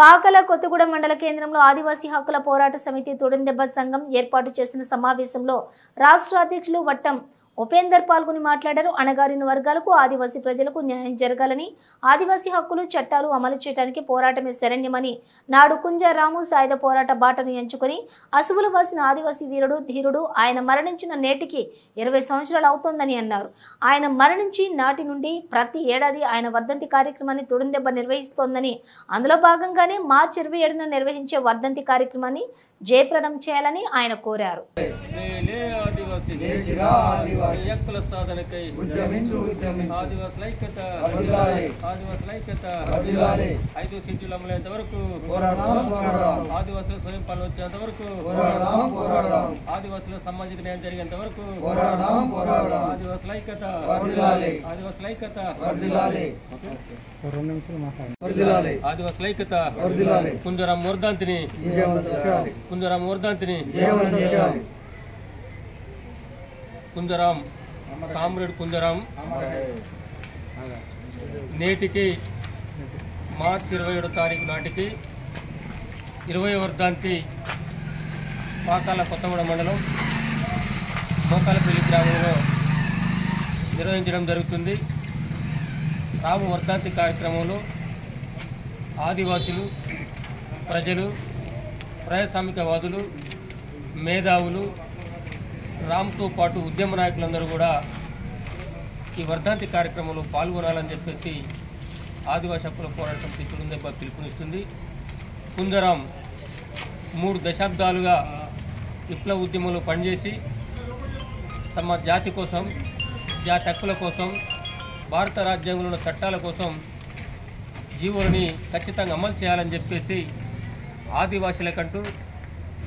పాకల కొత్తగూడ మండల కేంద్రంలో ఆదివాసీ హక్కుల పోరాట సమితి తొడుందెబ్బ సంఘం ఏర్పాటు చేసిన సమావేశంలో రాష్ట్ర అధ్యక్షులు వట్టం ఉపేందర్ పాల్గొని మాట్లాడారు. అణగారిన వర్గాలకు ఆదివాసీ ప్రజలకు న్యాయం జరగాలని, ఆదివాసీ హక్కులు చట్టాలు అమలు చేయడానికి పోరాటమే శరణ్యమని, నాడు కుంజ రాము సాయుధ పోరాట బాటను ఎంచుకొని అసువులు వాసిన ఆదివాసీ వీరుడు ధీరుడు. ఆయన మరణించిన నేటికి 20 సంవత్సరాలు అవుతోందని అన్నారు. ఆయన మరణించి నాటి నుండి ప్రతి ఏడాది ఆయన వర్ధంతి కార్యక్రమాన్ని తొడుందెబ్బ నిర్వహిస్తోందని, అందులో భాగంగానే మార్చి 27న నిర్వహించే వర్ధంతి కార్యక్రమాన్ని జయప్రదం చేయాలని ఆయన కోరారు. హక్కుల సాధనకై ఆదివాసుల ఐక్యత, ఐదు సీట్లు అమలైనంత వరకు, ఆదివాసుల స్వయం పాలన వచ్చేంత వరకు, ఆదివాసుల సామాజిక న్యాయం జరిగేంత వరకు ఆదివాసుల ఐక్యత, ఆదివాసుల ఐక్యత, ఆదివాసుల ఐక్యత. కుంజరాం వర్ధంతిని, కుంజరాం వర్ధంతిని, కుంజరాం కామ్రేడ్ కుంజరాం నేటికి మార్చి 27వ తారీఖు నాటికి 20వ వర్ధంతి పాకాల కొత్తగూడ మండలం మోకాలపల్లి గ్రామంలో నిర్వహించడం జరుగుతుంది. రాము వర్ధంతి కార్యక్రమంలో ఆదివాసులు, ప్రజలు, ప్రజాస్వామికవాదులు, మేధావులు, రామ్తో పాటు ఉద్యమ నాయకులందరూ కూడా ఈ వర్ధంతి కార్యక్రమంలో పాల్గొనాలని చెప్పేసి ఆదివాసీ హక్కుల పోరాట సమితి తొడుందెబ్బ పిలుపునిస్తుంది. కుంజరాం 3 దశాబ్దాలుగా విప్లవ ఉద్యమంలో పనిచేసి తమ జాతి కోసం, జాతి హక్కుల కోసం, భారత రాజ్యాంగంలో చట్టాల కోసం జీవులని ఖచ్చితంగా అమలు చేయాలని చెప్పేసి ఆదివాసీలకంటూ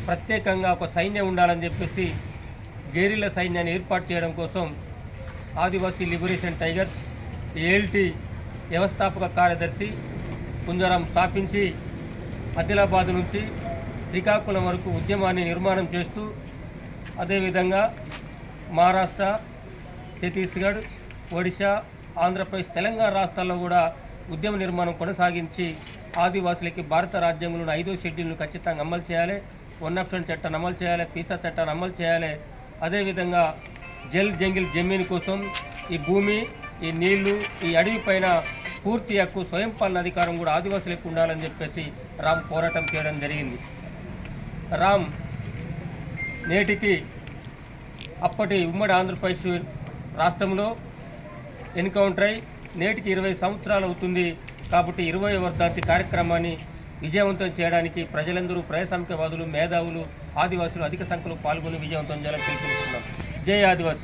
ప్రత్యేకంగా ఒక సైన్యం ఉండాలని చెప్పేసి గెరిల్లా సైన్యాన్ని ఏర్పాటు చేయడం కోసం ఆదివాసీ లిబరేషన్ టైగర్స్ ALT వ్యవస్థాపక కార్యదర్శి కుంజరాం స్థాపించి ఆదిలాబాద్ నుంచి శ్రీకాకుళం వరకు ఉద్యమాన్ని నిర్మాణం చేస్తూ, అదేవిధంగా మహారాష్ట్ర, ఛత్తీస్గఢ్, ఒడిశా, ఆంధ్రప్రదేశ్, తెలంగాణ రాష్ట్రాల్లో కూడా ఉద్యమ నిర్మాణం కొనసాగించి ఆదివాసులకి భారత రాజ్యాంగంలో 5వ షెడ్యూల్ను ఖచ్చితంగా అమలు చేయాలి, 1 ఆప్షన్ చట్టాన్ని అమలు చేయాలి, పీసా చట్టాన్ని అమలు చేయాలి. అదేవిధంగా జల్ జంగిల్ జమీన్ కోసం ఈ భూమి, ఈ నీళ్లు, ఈ అడవి పైన పూర్తి హక్కు, స్వయం పాలన అధికారం కూడా ఆదివాసులకు ఉండాలని చెప్పేసి రామ్ పోరాటం చేయడం జరిగింది. రామ్ నేటికి అప్పటి ఉమ్మడి ఆంధ్రప్రదేశ్ రాష్ట్రంలో ఎన్కౌంటర్ అయి నేటికి 20 సంవత్సరాలు అవుతుంది. కాబట్టి 20వ వర్ధంతి కార్యక్రమాన్ని విజయవంతం చేయడానికి ప్రజలందరూ, ప్రజాస్వామికవాదులు, మేధావులు, ఆదివాసులు అధిక సంఖ్యలో పాల్గొని విజయవంతం చేయాలని పిలుపునిస్తున్నాం. జై ఆదివాసీ.